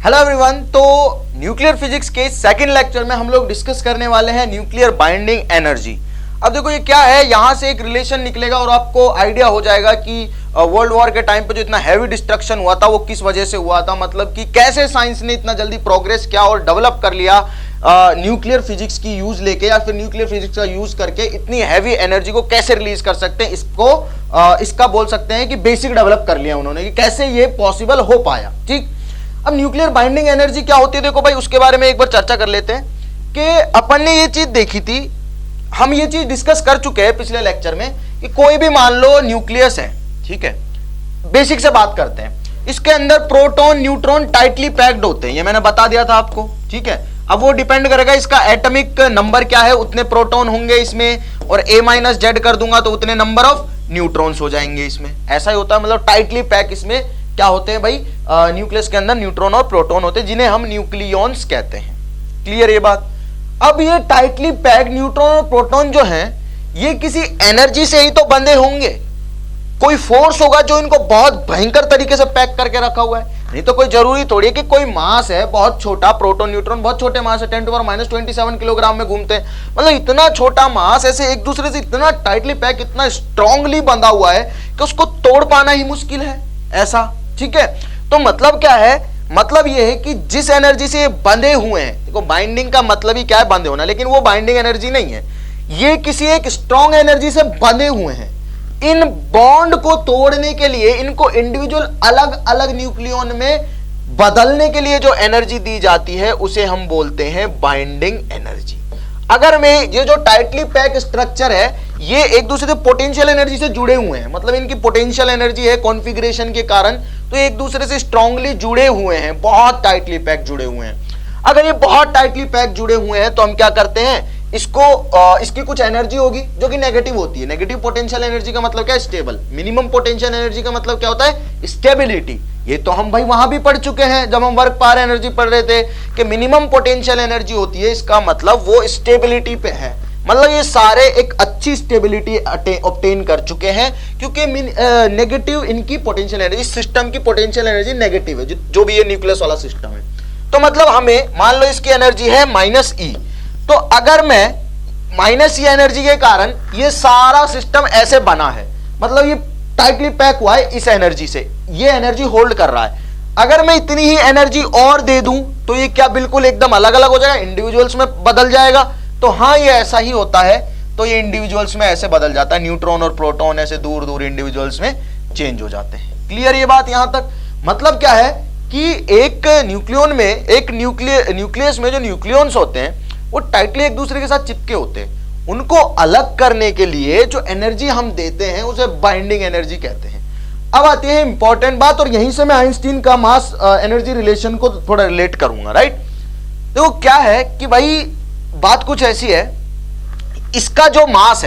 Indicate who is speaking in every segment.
Speaker 1: Hello everyone. तो nuclear physics के second lecture में हम लोग डिस्कस करने वाले हैं न्यूक्लियर बाइंडिंग एनर्जी। अब देखो ये क्या है, यहां से एक रिलेशन निकलेगा और आपको आइडिया हो जाएगा कि वर्ल्ड वॉर के टाइम पे जो इतना हैवी डिस्ट्रक्शन हुआ था वो किस वजह से हुआ था, मतलब कि कैसे साइंस ने इतना जल्दी प्रोग्रेस किया और डेवलप कर लिया न्यूक्लियर फिजिक्स की यूज लेके, या फिर न्यूक्लियर फिजिक्स का यूज करके इतनी हैवी एनर्जी को कैसे रिलीज कर सकते हैं। इसका बोल सकते हैं कि बेसिक डेवलप कर लिया उन्होंने कि कैसे ये पॉसिबल हो पाया। ठीक, अब न्यूक्लियर बाइंडिंग एनर्जी क्या होती है, देखो भाई उसके बारे में एक बार चर्चा कर लेते हैं कि अपन ने ये चीज देखी थी, हम ये चीज डिस्कस कर चुके हैं पिछले लेक्चर में कि कोई भी मान लो न्यूक्लियस है, ठीक है, बेसिक से बात करते हैं, इसके अंदर प्रोटॉन न्यूट्रॉन टाइटली पैक्ड होते हैं, ये मैंने बता दिया था आपको। ठीक है, अब वो डिपेंड करेगा इसका एटॉमिक नंबर क्या है, उतने प्रोटॉन होंगे इसमें, और A-Z कर दूंगा तो उतने नंबर ऑफ न्यूट्रॉन्स हो जाएंगे इसमें। ऐसा ही होता है, मतलब टाइटली पैक इसमें क्या होते हैं भाई, न्यूक्लियस के अंदर न्यूट्रॉन और प्रोटॉन होते हैं जिन्हें हम न्यूक्लियॉन्स कहते हैं। क्लियर ये बात। अब ये टाइटली पैक्ड न्यूट्रॉन और प्रोटॉन जो हैं ये किसी एनर्जी से ही तो बंधे होंगे, कोई फोर्स होगा जो इनको बहुत भयंकर तरीके से पैक करके रखा हुआ है। नहीं तो कोई जरूरी थोड़ी है कि कोई मास है बहुत छोटा, प्रोटॉन न्यूट्रॉन बहुत छोटे मास है, 10⁻27 किलोग्राम में घूमते हैं, मतलब इतना छोटा मास ऐसे एक दूसरे से इतना टाइटली पैक, इतना स्ट्रांगली बंधा हुआ है कि उसको तोड़ पाना ही मुश्किल है ऐसा। ठीक है, तो मतलब क्या है, मतलब ये है कि जिस एनर्जी से ये बंधे हुए हैं, देखो बाइंडिंग का मतलब ही क्या है, बंधे होना, लेकिन वो बाइंडिंग एनर्जी नहीं है, ये किसी एक स्ट्रांग एनर्जी से बंधे हुए हैं। इन बॉन्ड को तोड़ने के लिए इनको इंडिविजुअल अलग अलग न्यूक्लियॉन में बदलने के लिए जो एनर्जी दी जाती है उसे हम बोलते हैं बाइंडिंग एनर्जी। अगर मैं ये जो टाइटली पैक स्ट्रक्चर है ये एक दूसरे से पोटेंशियल एनर्जी से जुड़े हुए हैं, मतलब इनकी पोटेंशियल एनर्जी है कॉन्फ़िगरेशन के कारण, तो एक दूसरे से स्ट्रांगली जुड़े हुए हैं, बहुत टाइटली पैक जुड़े हुए हैं। अगर ये बहुत टाइटली पैक जुड़े हुए हैं तो हम क्या करते हैं, इसकी कुछ एनर्जी होगी जो कि नेगेटिव होती है। नेगेटिव पोटेंशियल एनर्जी का मतलब क्या है, स्टेबल। मिनिमम पोटेंशियल एनर्जी का मतलब क्या होता है, स्टेबिलिटी। ये तो हम भाई वहां भी पढ़ चुके हैं जब हम वर्क पावर एनर्जी पढ़ रहे थे कि मिनिमम पोटेंशियल एनर्जी होती है, इसका मतलब वो स्टेबिलिटी पे है, मतलब ये सारे एक अच्छी स्टेबिलिटी ऑब्टेन कर चुके हैं क्योंकि नेगेटिव इनकी पोटेंशियल एनर्जी, सिस्टम की पोटेंशियल एनर्जी नेगेटिव है, जो भी ये न्यूक्लियस वाला सिस्टम है। तो मतलब हमें मान लो इसकी एनर्जी है -E, तो अगर मैं -E एनर्जी के कारण ये सारा सिस्टम ऐसे बना है, मतलब ये टाइटली पैक हुआ है इस एनर्जी से, ये एनर्जी होल्ड कर रहा है। अगर मैं इतनी ही एनर्जी और दे दूं तो ये क्या बिल्कुल एकदम अलग अलग हो जाएगा, इंडिविजुअल्स में बदल जाएगा। तो हाँ ये ऐसा ही होता है, तो ये इंडिविजुअल्स में ऐसे बदल जाता है, न्यूट्रॉन और प्रोटॉन ऐसे दूर दूर इंडिविजुअल्स में चेंज हो जाते हैं। क्लियर ये बात यहां तक। मतलब क्या है कि एक न्यूक्लियन में, एक न्यूक्लियस में जो न्यूक्लियॉन्स होते हैं वो टाइटली एक दूसरे के साथ चिपके होते हैं, उनको अलग करने के लिए जो एनर्जी हम देते हैं उसे बाइंडिंग एनर्जी कहते हैं। अब आती है इंपॉर्टेंट बात, और यहीं से मैं आइंस्टीन का मास एनर्जी रिलेशन को थोड़ा रिलेट करूंगा। राइट, देखो क्या है कि भाई बात कुछ ऐसी है, इसका जो मास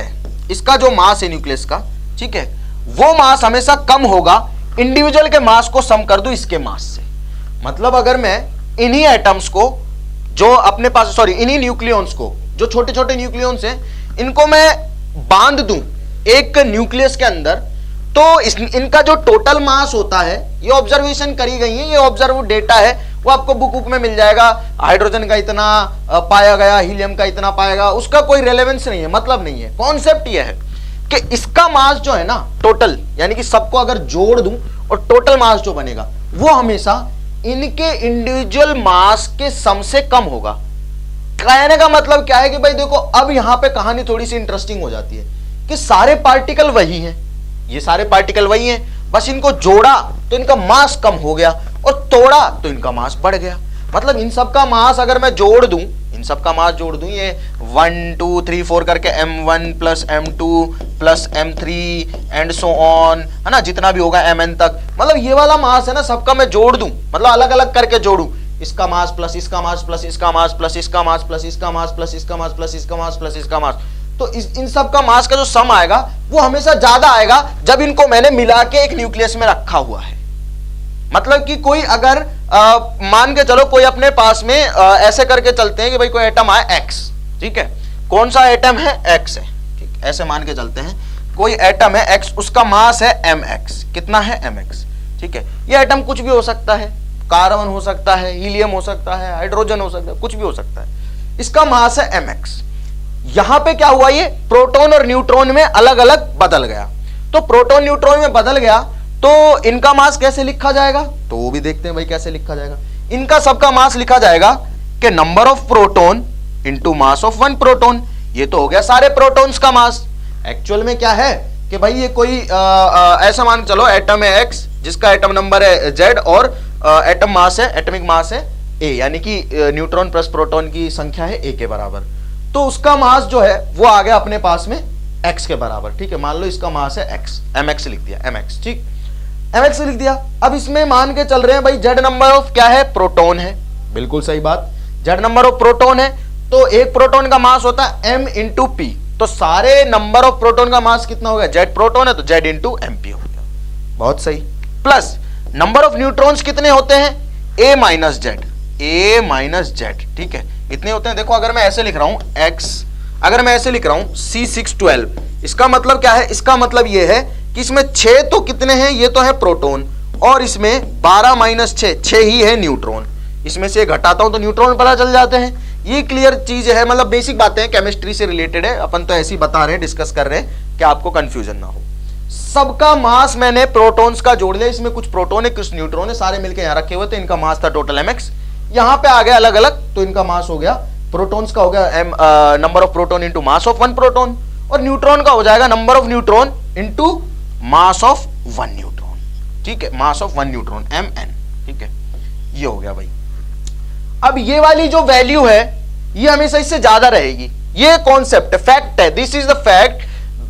Speaker 1: है न्यूक्लियस का, ठीक है, वो मास हमेशा कम होगा इंडिविजुअल के मास को सम कर दूं इसके मास से। मतलब अगर मैं इन्हीं एटम्स को जो अपने पास, सॉरी इन्हीं न्यूक्लियॉन्स को, जो छोटे छोटे न्यूक्लियॉन्स हैं, इनको मैं बांध दूं एक न्यूक्लियस के अंदर, तो इनका जो टोटल मास होता है, ये ऑब्जर्वेशन करी गई है, ये ऑब्जर्व डेटा है, वो आपको बुक में मिल जाएगा। हाइड्रोजन का इतना पाया गया, हीलियम का इतना पाया गया, उसका कोई रेलेवेंस नहीं है, मतलब नहीं है। कॉन्सेप्ट ये है कि इसका मास जो है ना टोटल, यानी कि सबको अगर जोड़ दूं और टोटल मास जो बनेगा वो हमेशा इनके इंडिविजुअल मास के सम से कम होगा। कहने का मतलब क्या है कि भाई देखो अब यहां पे कहानी थोड़ी सी इंटरेस्टिंग हो जाती है कि सारे पार्टिकल वही हैं, ये सारे पार्टिकल वही हैं, बस इनको जोड़ा तो इनका मास कम हो गया और तोड़ा तो इनका मास बढ़ गया। मतलब इन सब का मास अगर मैं जोड़ दूं, इन सब का मास जोड़ दूं, ये 1 2 3 4 करके m1 plus m2 plus m3 and so on, है ना, जितना भी होगा mn तक, मतलब ये वाला मास है ना, सबका मैं जोड़ दूं, मतलब अलग अलग करके जोड़ूं, इसका मास प्लस इसका मास प्लस इसका मास प्लस इसका मास प्लस इसका मास प्लस इसका मास प्लस इसका मास प्लस इसका मास, तो इन सब का मास का जो सम आएगा वो हमेशा ज्यादा आएगा जब इनको मैंने मिला के एक न्यूक्लियस में रखा हुआ है। मतलब कि कोई अगर मान के चलो कोई अपने पास में ऐसे करके चलते हैं कि भाई कोई एटम आया x, ठीक है, कौन सा एटम है, x है, ठीक, ऐसे मान के चलते हैं कोई एटम है x, उसका मास है mx, कितना है mx, ठीक है, ये एटम कुछ भी हो सकता है, कार्बन हो सकता है, हीलियम हो सकता है, हाइड्रोजन हो सकता है, कुछ भी हो सकता है। इसका मास है mx। यहां पे क्या हुआ, ये प्रोटॉन और न्यूट्रॉन में अलग अलग बदल गया। तो प्रोटॉन न्यूट्रॉन में बदल गया तो इनका मास कैसे लिखा जाएगा, तो वो भी देखते हैं भाई कैसे लिखा जाएगा। इनका सबका मास लिखा जाएगा कि number of proton into mass of one proton. ये तो हो गया सारे प्रोटॉन्स का मास। एक्चुअल में क्या है कि भाई ये कोई ऐसा मान चलो एटम है x, जिसका एटम नंबर है z और एटम मास है, एटॉमिक मास है a, यानी कि न्यूट्रॉन प्लस प्रोटॉन की संख्या है a के बराबर। तो उसका मास जो है वो आ गया अपने पास में x के बराबर। ठीक है, मान लो इसका मास है x, mx लिख दिया, mx। ठीक, mx लिख दिया। अब इसमें मान के चल रहे हैं भाई z नंबर ऑफ क्या है, प्रोटॉन है। बिल्कुल सही बात, z नंबर ऑफ प्रोटॉन है तो एक प्रोटॉन का मास होता है m इंटू पी। तो सारे नंबर ऑफ प्रोटॉन का मास कितना हो गया, z प्रोटॉन है तो z इंटू mp हो गया। बहुत सही। प्लस नंबर ऑफ न्यूट्रॉन्स कितने होते हैं, a माइनस जेड। ठीक है, इतने होते हैं। देखो अगर मैं ऐसे लिख रहा हूं x, अगर मैं ऐसे लिख रहा हूं C612, इसका मतलब क्या है, इसका मतलब ये है कि इसमें 6 तो कितने हैं, ये तो है प्रोटॉन, और इसमें 12 माइनस 6 ही है न्यूट्रॉन। इसमें से घटाता हूं तो न्यूट्रॉन पता चल जाते हैं। ये क्लियर चीज है, मतलब बेसिक बातें हैं, केमिस्ट्री से रिलेटेड है, अपन तो ऐसे ही बता रहे हैं, डिस्कस कर रहे हैं कि आपको कंफ्यूजन ना हो। सबका मास मैंने प्रोटॉन्स का जोड़ लिया, इसमें कुछ प्रोटॉन है कुछ न्यूट्रॉन है, सारे मिलकर यहां रखे हुए थे। इनका मास था टोटल mx, यहां पे आ गया अलग अलग, तो इनका मास हो गया, प्रोटॉन्स का हो गया number of proton into mass of one proton, और न्यूट्रॉन का हो जाएगा number of neutron into mass of one neutron. ठीक है, mass of one neutron mn। ठीक है, ये हो गया भाई। अब ये वाली जो वैल्यू है ये हमेशा इससे ज्यादा रहेगी। ये कॉन्सेप्ट फैक्ट है, this is the fact,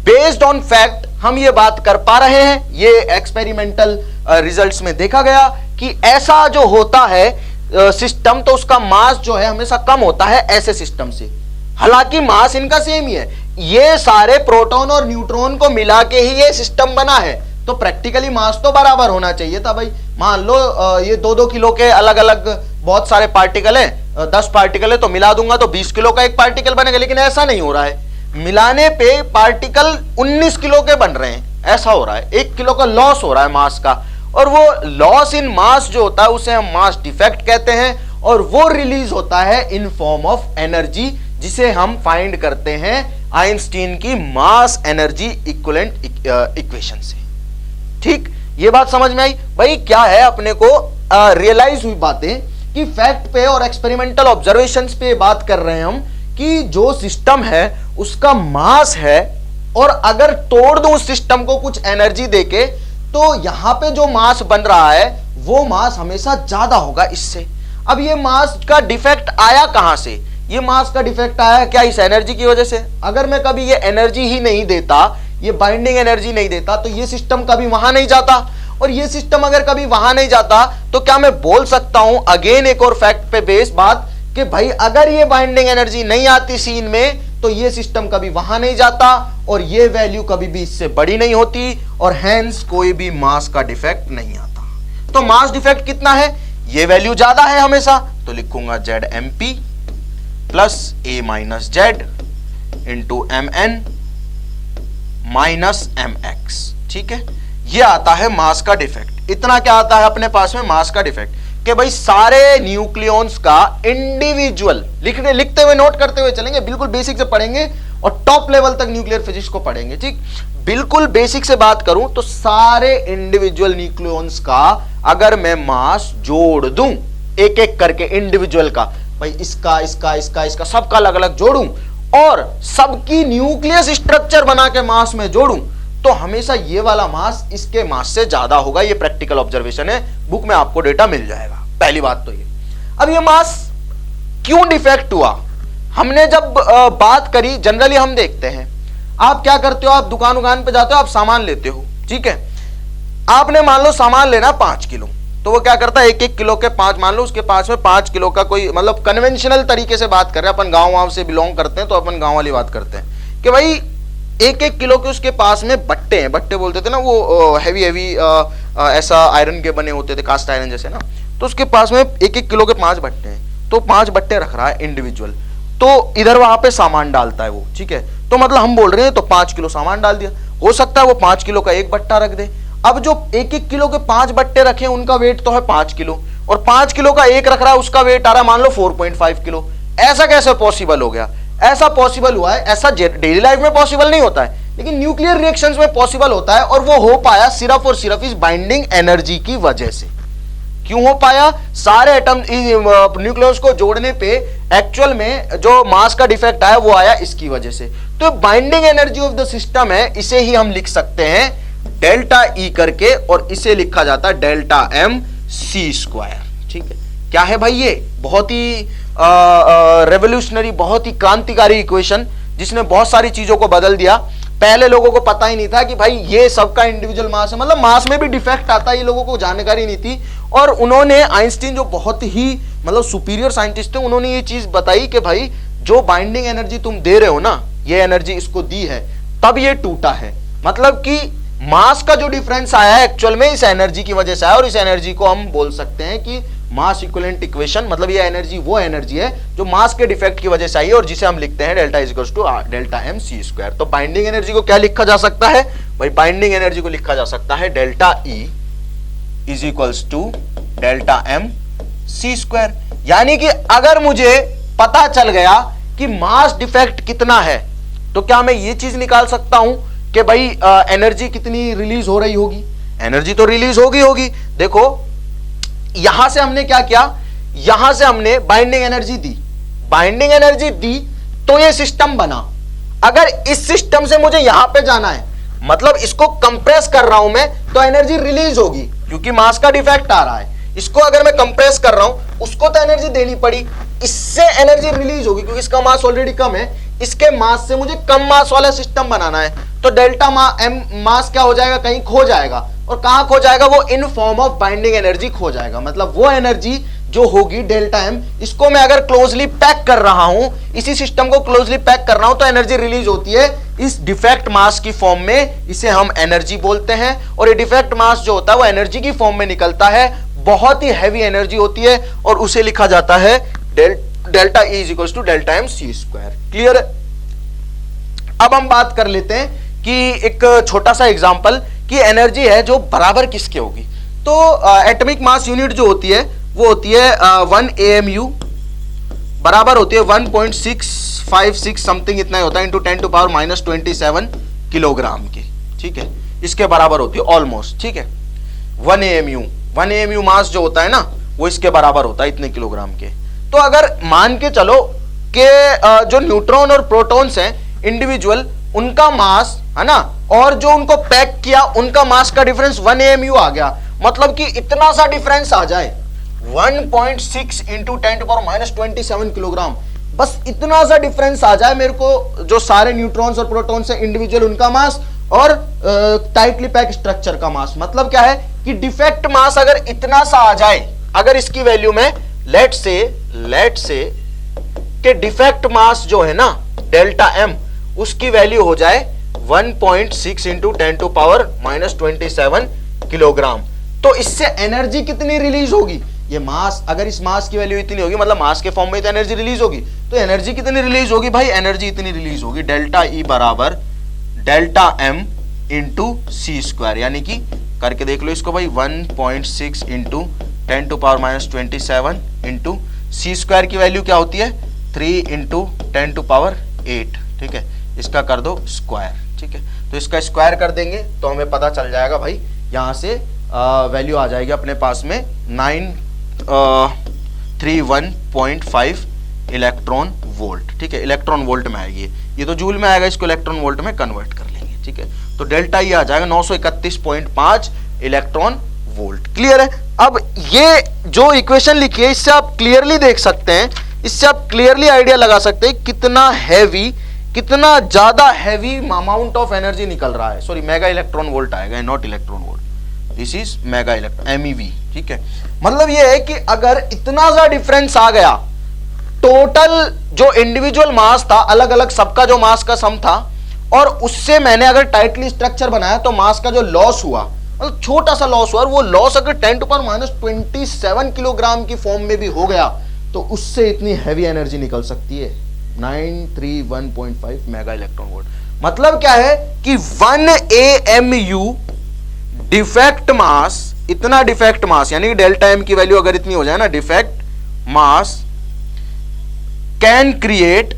Speaker 1: based on fact हम ये बात कर पा रहे हैं। ये एक्सपेरिमेंटल रिजल्ट्स में देखा गया कि ऐसा जो होता है सिस्टम, तो उसका मास जो है हमेशा कम होता है ऐसे सिस्टम से। हालांकि मास इनका सेम ही है, ये सारे प्रोटॉन और न्यूट्रॉन को मिला के ही ये सिस्टम बना है, तो प्रैक्टिकली मास तो बराबर होना चाहिए था भाई। मान लो ये 2-2 किलो के अलग अलग बहुत सारे पार्टिकल हैं, 10 पार्टिकल है तो मिला दूंगा तो 20 किलो का एक पार्टिकल बनेगा, लेकिन ऐसा नहीं हो रहा है। मिलाने पे पार्टिकल 19 किलो के बन रहे हैं, ऐसा हो रहा है। 1 किलो का लॉस हो रहा है मास का, और वो लॉस इन मास जो होता है उसे हम मास डिफेक्ट कहते हैं, और वो रिलीज होता है इन फॉर्म ऑफ एनर्जी, जिसे हम फाइंड करते हैं आइंस्टीन की मास एनर्जी इक्विवेलेंट इक्वेशन से। ठीक, ये बात समझ में आई भाई। क्या है, अपने को रियलाइज हुई बातें कि फैक्ट पे और एक्सपेरिमेंटल ऑब्जर्वेशंस पे बात कर रहे हैं हम कि जो सिस्टम है उसका मास है, और अगर तोड़ दूं उस सिस्टम को कुछ एनर्जी देके, तो यहां पे जो मास बन रहा है वो मास हमेशा ज्यादा होगा इससे। अब ये मास का डिफेक्ट आया कहां से, ये मास का डिफेक्ट आया क्या इस एनर्जी की वजह से। अगर मैं कभी ये एनर्जी ही नहीं देता, ये बाइंडिंग एनर्जी नहीं देता, तो ये सिस्टम कभी वहां नहीं जाता, और ये सिस्टम अगर कभी वहां नहीं जाता तो क्या मैं बोल सकता हूं अगेन एक और फैक्ट पे बेस बात कि भाई अगर ये बाइंडिंग एनर्जी नहीं आती सीन में तो ये सिस्टम कभी वहां नहीं जाता, और ये वैल्यू कभी भी इससे बड़ी नहीं होती, और हेंस कोई भी मास का डिफेक्ट नहीं आता। तो मास डिफेक्ट कितना है, ये वैल्यू ज्यादा है हमेशा, तो लिखूंगा ZMP plus A minus Z into MN minus MX। ठीक है, ये आता है मास का डिफेक्ट। इतना क्या आता है अपने पास में मास का डिफेक्ट कि भाई सारे न्यूक्लियॉन्स का इंडिविजुअल, लिखते हुए नोट करते हुए चलेंगे, बिल्कुल बेसिक से पढ़ेंगे और टॉप लेवल तक न्यूक्लियर फिजिक्स को पढ़ेंगे। ठीक, बिल्कुल बेसिक से बात करूं तो सारे इंडिविजुअल न्यूक्लियॉन्स का अगर मैं मास जोड़ दूं एक एक करके इंडिविजुअल का, भाई इसका इसका इसका इसका सबका अलग अलग जोड़ूं और सबकी न्यूक्लियस स्ट्रक्चर बना के मास में जोड़ूं, तो हमेशा ये वाला मास इसके मास से ज्यादा होगा। ये प्रैक्टिकल ऑब्जर्वेशन है, बुक में आपको डेटा मिल जाएगा। पहली बात तो ये। अब ये मास क्यों डिफेक्ट हुआ, हमने जब बात करी, जनरली हम देखते हैं, आप क्या करते हो, आप दुकान पे जाते हो, आप सामान लेते हो, ठीक है, आपने मान लो सामान लेना 5 किलो, तो वो क्या करता है 1-1 किलो के 5, मान लो उसके पास में 5 किलो का कोई, मतलब कन्वेंशनल तरीके से बात कर रहे हैं, अपन गांव से बिलोंग करते हैं तो अपन गांव वाली बात करते हैं कि भाई 1-1 किलो के उसके पास में बट्टे हैं, बट्टे बोलते थे ना, वो हैवी ऐसा आयरन के बने होते थे, कास्ट आयरन जैसे ना, तो उसके पास में 1-1 किलो के 5 बट्टे हैं, तो 5 बट्टे रख रहा है इंडिविजुअल, तो इधर वहां पे सामान डालता है वो, ठीक है, तो मतलब हम बोल रहे हैं तो 5 किलो सामान डाल दिया, हो सकता है वो 5 किलो का एक बट्टा रख दे। अब जो 1-1 किलो के 5 बट्टे रखे उनका वेट तो है 5 किलो, और 5 किलो का एक रख रहा है, उसका वेट आ रहा है मान लो 4.5 किलो। ऐसा कैसे पॉसिबल हो गया? ऐसा पॉसिबल हुआ है, ऐसा डेली लाइफ में पॉसिबल नहीं होता है, लेकिन न्यूक्लियर रिएक्शंस में पॉसिबल होता है, और वो हो पाया सिर्फ और सिर्फ इस बाइंडिंग एनर्जी की वजह से। क्यों हो पाया? सारे एटम न्यूक्लियस को जोड़ने पे एक्चुअल में जो मास का डिफेक्ट आया वो आया इसकी वजह से। तो binding energy of the system है, इसे ही हम लिख सकते हैं डेल्टा ई करके, और इसे लिखा जाता है डेल्टा एम सी स्क्वायर। ठीक है, क्या है भाई? ये बहुत ही रेवोल्यूशनरी, बहुत ही क्रांतिकारी इक्वेशन, जिसने बहुत सारी चीजों को बदल दिया। पहले लोगों को पता ही नहीं था कि भाई ये सबका इंडिविजुअल मास है, मतलब मास में भी डिफेक्ट आता है, ये लोगों को जानकारी नहीं थी। और उन्होंने, आइंस्टीन जो बहुत ही मतलब सुपीरियर साइंटिस्ट थे, उन्होंने ये चीज बताई कि भाई जो बाइंडिंग एनर्जी तुम दे रहे हो ना, ये एनर्जी इसको दी है, तब ये टूटा है। मतलब कि मास का जो डिफरेंस आया है एक्चुअल में इस एनर्जी की वजह से आया, और इस एनर्जी को हम बोल सकते हैं कि मास इक्विवेलेंट इक्वेशन। मतलब ये एनर्जी वो एनर्जी है जो मास के डिफेक्ट की वजह से आई है, और जिसे हम लिखते हैं delta is equals to delta M C square. तो बाइंडिंग एनर्जी को क्या लिखा जा सकता है भाई? बाइंडिंग एनर्जी को लिखा जा सकता है delta E is equals to delta M C square. यानी कि अगर मुझे पता चल गया कि मास डिफेक्ट कितना है, तो क्या मैं ये चीज निकाल सकता हूं कि भाई एनर्जी कितनी रिलीज हो रही होगी? एनर्जी तो रिलीज होगी। देखो यहां से हमने क्या किया, यहां से हमने बाइंडिंग एनर्जी दी, बाइंडिंग एनर्जी दी तो ये सिस्टम बना। अगर इस सिस्टम से मुझे यहां पे जाना है, मतलब इसको कंप्रेस कर रहा हूं मैं, तो एनर्जी रिलीज होगी, क्योंकि मास का डिफेक्ट आ रहा है। इसको अगर मैं कंप्रेस कर रहा हूं, उसको तो एनर्जी देनी पड़ी, इससे एनर्जी रिलीज होगी क्योंकि इसका मास ऑलरेडी कम है। इसके मास से मुझे कम मास वाला सिस्टम बनाना है, तो डेल्टा एम मास क्या हो जाएगा? कहीं खो जाएगा, और कहां खो जाएगा? वो in form of binding energy खो जाएगा। मतलब वो एनर्जी जो होगी डेल्टा एम, इसको मैं अगर क्लोजली पैक कर रहा हूं, इसी सिस्टम को क्लोजली पैक कर रहा हूं, तो एनर्जी रिलीज होती है इस डिफेक्ट मास की फॉर्म में, इसे हम एनर्जी बोलते हैं। और ये डिफेक्ट मास जो होता है वो एनर्जी की फॉर्म में निकलता है, बहुत ही हैवी एनर्जी होती है, और उसे लिखा जाता है delta E is equal to delta M C square. Clear है? अब हम बात कर लेते हैं कि एक छोटा सा एग्जांपल कि एनर्जी है जो बराबर किसके होगी। तो एटॉमिक मास यूनिट जो होती है वो होती है 1 AMU, बराबर होती है 1.656 समथिंग इतना ही होता है into 10 to power minus 27 kilogram की। ठीक है, इसके बराबर होती है ऑलमोस्ट। ठीक है, 1 AMU मास जो होता है ना, वो इसके बराबर होता है इतने किलोग्राम के। तो अगर मान के चलो कि जो न्यूट्रॉन और प्रोटॉन्स हैं इंडिविजुअल, उनका मास है ना, और जो उनको पैक किया उनका मास का डिफरेंस 1 AMU आ गया। मतलब कि इतना सा डिफरेंस आ जाए, 1.6 into 10 to power minus 27 kilogram, बस इतना सा डिफरेंस आ जाए मेरे को, जो सारे न्यूट्रॉन्स और प्रोटॉन्स हैं इंडिविजुअल उनका मास, और टाइटली पैक स्ट्रक्चर का मास। मतलब क्या है कि डिफेक्ट मास अगर इतना सा आ जाए, अगर इसकी वैल्यू में लेट से कि डिफेक्ट मास जो है ना डेल्टा एम, उसकी वैल्यू हो जाए 1.6 into 10 to power minus 27 kilogram, तो इससे एनर्जी कितनी रिलीज होगी? ये मास, अगर इस मास की वैल्यू इतनी होगी, मतलब मास के फॉर्म में तो एनर्जी रिलीज होगी, तो एनर्जी कितनी रिलीज होगी भाई? एनर्जी इतनी रिलीज होगी डेल्टा ई बराबर delta M into C square. यानी कि करके देख लो इसको भाई, 1.6 into 10 to power minus 27 into C square की वैल्यू क्या होती है? 3 इंटू 10 टू पावर 8। ठीक है, इसका कर दो स्क्वायर। ठीक है, तो इसका स्क्वायर कर देंगे तो हमें पता चल जाएगा भाई, यहां से वैल्यू आ जाएगी अपने पास में 931.5 इलेक्ट्रॉन वोल्ट। ठीक है, इलेक्ट्रॉन वोल्ट में आएगी, ये तो जूल में आएगा, इसको इलेक्ट्रॉन वोल्ट में कन्वर्ट कर लेंगे। ठीक है, तो डेल्टा ई आ जाएगा 931.5 इलेक्ट्रॉन वोल्ट। क्लियर है? अब ये जो इक्वेशन लिखी है, इससे आप क्लियरली देख सकते हैं, इससे आप क्लियरली आइडिया लगा सकते हैं कितना हैवी, कितना ज्यादा हैवी अमाउंट ऑफ एनर्जी निकल रहा है। सॉरी, मेगा इलेक्ट्रॉन वोल्ट आएगा, not electron volt, this is mega electron MEV। ठीक है, मतलब ये है कि अगर इतना सा डिफरेंस आ गया, टोटल जो इंडिविजुअल मास था, अलग अलग सबका जो मास का सम था, और उससे मैंने अगर टाइटली स्ट्रक्चर बनाया, तो मास का जो लॉस हुआ, मतलब छोटा सा लॉस हुआ, और वो लॉस अगर 10 टू पावर माइनस 27 किलोग्राम की फॉर्म में भी हो गया, तो उससे इतनी हैवी एनर्जी निकल सकती है 931.5 मेगा इलेक्ट्रॉन वोल्ट। मतलब क्या है कि 1 AMU डिफेक्ट मास इतना डिफेक्ट मास, यानी डेल्टा एम की वैल्यू अगर इतनी हो जाए ना, defect mass can create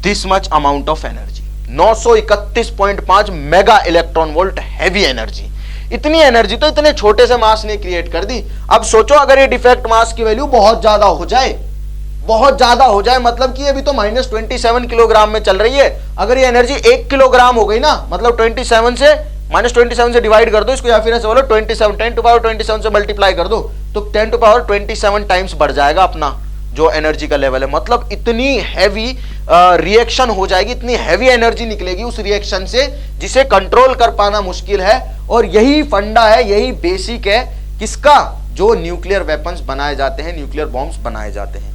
Speaker 1: this much amount of energy. 931.5 mega electron volt heavy energy. इतनी एनर्जी तो इतने छोटे से मास ने क्रिएट कर दी। अब सोचो अगर ये डिफेक्ट मास की वैल्यू बहुत ज्यादा हो जाए, बहुत ज्यादा हो जाए, मतलब कि अभी तो -27 किलोग्राम में चल रही है, अगर ये एनर्जी 1 किलोग्राम हो गई ना, मतलब 27 से -27 से डिवाइड कर दो इसको, या फिर ऐसे बोलो 27 10⁻27 से मल्टीप्लाई कर दो, तो 10⁻27 टाइम्स बढ़ जाएगा अपना जो एनर्जी का लेवल है। मतलब इतनी हैवी रिएक्शन हो जाएगी, इतनी हैवी एनर्जी निकलेगी उस रिएक्शन से, जिसे कंट्रोल कर पाना मुश्किल है। और यही फंडा है, यही बेसिक है किसका, जो न्यूक्लियर वेपन्स बनाए जाते हैं, न्यूक्लियर बॉम्ब्स बनाए जाते हैं।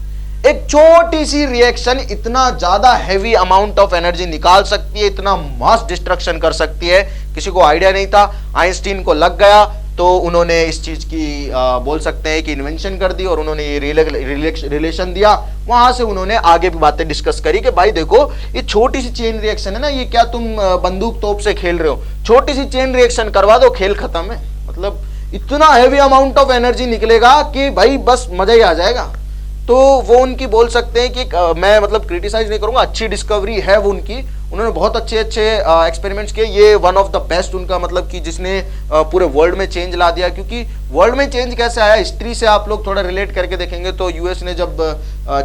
Speaker 1: एक छोटी सी रिएक्शन इतना ज्यादा हैवी अमाउंट ऑफ एनर्जी निकाल सकती है, इतना मास डिस्ट्रक्शन कर सकती है, किसी को आइडिया नहीं था, आइंस्टीन को लग गया, तो उन्होंने इस चीज की बोल सकते हैं कि इन्वेंशन कर दी, और उन्होंने ये रिलेशन दिया। वहां से उन्होंने आगे भी बातें डिस्कस करी कि भाई देखो ये छोटी सी चेन रिएक्शन है ना, ये क्या तुम बंदूक तोप से खेल रहे हो, छोटी सी चेन रिएक्शन करवा दो, खेल खत्म है। मतलब इतना हैवी अमाउंट ऑफ एनर्जी निकलेगा कि भाई बस मजा ही आ जाएगा। तो वो उनकी बोल सकते हैं कि मैं मतलब क्रिटिसाइज नहीं करूंगा, अच्छी डिस्कवरी है वो उनकी, उन्होंने बहुत अच्छे एक्सपेरिमेंट्स किए। ये वन ऑफ द बेस्ट उनका, मतलब कि जिसने पूरे वर्ल्ड में चेंज ला दिया। क्योंकि वर्ल्ड में चेंज कैसे आया, हिस्ट्री से आप लोग थोड़ा रिलेट करके देखेंगे तो यूएस ने जब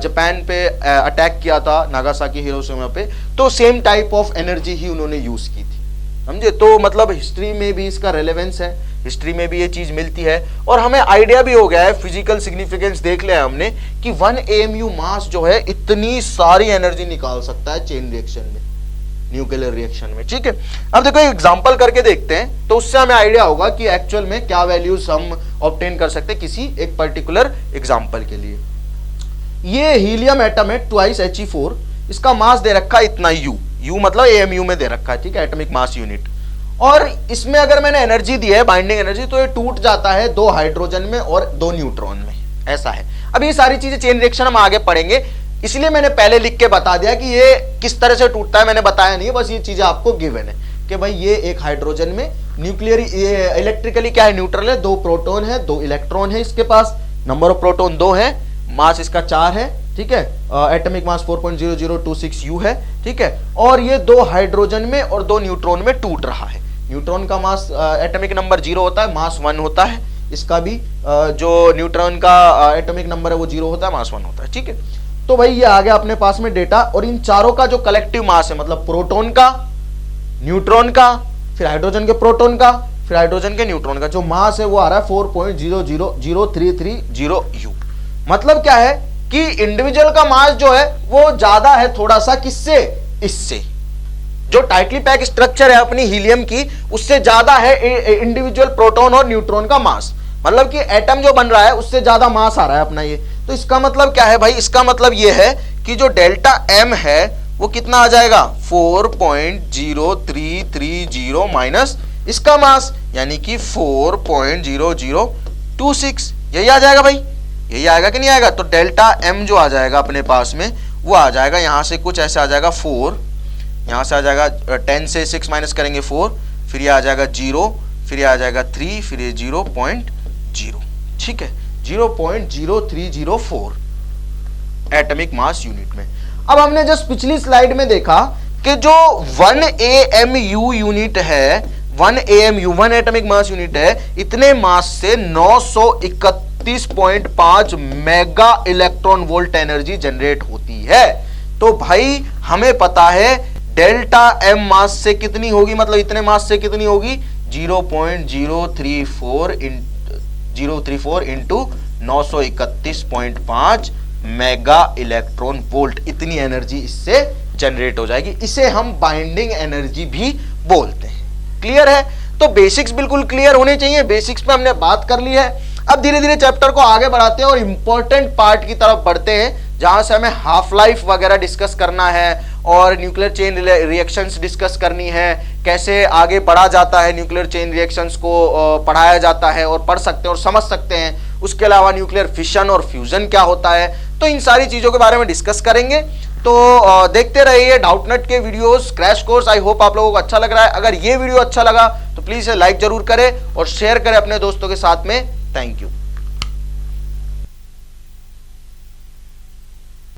Speaker 1: जापान पे अटैक किया था, नागासाकी हिरोशिमा पे, तो सेम टाइप ऑफ एनर्जी ही उन्होंने यूज की थी, समझे। तो मतलब हिस्ट्री में भी इसका रेलेवेंस है, हिस्ट्री में भी ये चीज मिलती है, और हमें आइडिया भी हो गया है, फिजिकल सिग्निफिकेंस देख लिया हमने कि 1 AMU मास जो है इतनी सारी एनर्जी निकाल सकता है चेन रिएक्शन में, न्यूक्लियर रिएक्शन में, ठीक है। अब देखो एग्जांपल करके देखते हैं, तो उससे हमें आइडिया होगा कि एक्चुअल में क्या वैल्यूज हम ऑब्टेन कर सकते हैं किसी एक पर्टिकुलर एग्जांपल के लिए। ये हीलियम एटम है 2He4, इसका मास दे रखा है इतना U मतलब AMU में दे रखा है, ठीक है, एटॉमिक मास यूनिट। और इसमें अगर मैंने एनर्जी दी है, बाइंडिंग एनर्जी, तो ये टूट जाता है 2 हाइड्रोजन में और 2 न्यूट्रॉन में, ऐसा है। अब ये सारी चीजें चेन रिएक्शन हम आगे पढ़ेंगे, इसलिए मैंने पहले लिख के बता दिया कि ये किस तरह से टूटता है, मैंने बताया नहीं, बस ये चीजें आपको गिवन है कि भाई ये एक हाइड्रोजन में न्यूक्लियर इलेक्ट्रिकली क्या है, न्यूट्रल है, 2 प्रोटॉन है, 2 इलेक्ट्रॉन है इसके पास, नंबर ऑफ प्रोटॉन 2 है, मास इसका 4 है, ठीक है, एटॉमिक मास 4.0026 U है, ठीक है। और ये 2 हाइड्रोजन में और 2 न्यूट्रॉन में टूट रहा है। न्यूट्रॉन का मास एटॉमिक नंबर 0 होता है, मास 1 होता है, इसका भी जो न्यूट्रॉन का एटॉमिक नंबर है वो 0 होता है, मास 1 होता है, ठीक है। तो भाई ये आ गया अपने पास में डेटा, और इन चारों का जो कलेक्टिव मास है, मतलब प्रोटॉन का, न्यूट्रॉन का, फिर हाइड्रोजन के प्रोटॉन का, फिर हाइड्रोजन के न्यूट्रॉन का जो मास है वो आ रहा है 4.0003330 U। मतलब क्या है कि इंडिविजुअल का मास जो है वो ज्यादा है थोड़ा सा, किससे, इससे, जो टाइटली पैक स्ट्रक्चर है अपनी हीलियम की, उससे ज्यादा है इंडिविजुअल प्रोटॉन और न्यूट्रॉन का मास। मतलब कि एटम जो बन रहा है उससे ज्यादा मास आ रहा है अपना ये। तो इसका मतलब क्या है भाई, इसका मतलब ये है कि जो डेल्टा एम है वो कितना आ जाएगा, 4.0330 माइनस इसका मास, यानी कि 4.0026, यही आ जाएगा भाई, यही आएगा कि नहीं आएगा। तो डेल्टा एम जो आ जाएगा अपने पास में वो आ जाएगा, यहां से कुछ ऐसे आ जाएगा 4, यहां से आ जाएगा 10 से 6 माइनस करेंगे 4, फिर ये आ जाएगा 0, फिर ये आ जाएगा 3, फिर ये 0.0, ठीक है, 0.0304 एटॉमिक मास यूनिट में। अब हमने जस्ट पिछली स्लाइड में देखा कि जो 1 AMU यूनिट है, 1 AMU 1 एटॉमिक मास यूनिट है, इतने मास से 931.5 mega electron volt energy generate होती है। तो भाई हमें पता है डेल्टा एम मास से कितनी होगी, मतलब इतने मास से कितनी होगी, 0.034 इंटू 931.5 मेगा इलेक्ट्रॉन वोल्ट, इतनी एनर्जी इससे जनरेट हो जाएगी। इसे हम बाइंडिंग एनर्जी भी बोलते हैं। क्लियर है? तो बेसिक्स बिल्कुल क्लियर होने चाहिए, बेसिक्स पे हमने बात कर ली है। अब धीरे धीरे चैप्टर को आगे बढ़ाते हैं और इंपॉर्टेंट पार्ट की तरफ बढ़ते हैं, जहां से हमें हाफ लाइफ वगैरह डिस्कस करना है और न्यूक्लियर चेन रिएक्शंस डिस्कस करनी है, कैसे आगे बढ़ा जाता है, न्यूक्लियर चेन रिएक्शंस को पढ़ाया जाता है और पढ़ सकते हैं और समझ सकते हैं। उसके अलावा न्यूक्लियर फिशन और फ्यूजन क्या होता है, तो इन सारी चीजों के बारे में डिस्कस करेंगे। तो देखते रहिए डाउटनेट के videos, crash course. I hope आप लोगों को अच्छा लग रहा है। अगर ये वीडियो अच्छा लगा तो प्लीज लाइक जरूर करें और शेयर करें अपने दोस्तों के साथ में। Thank you.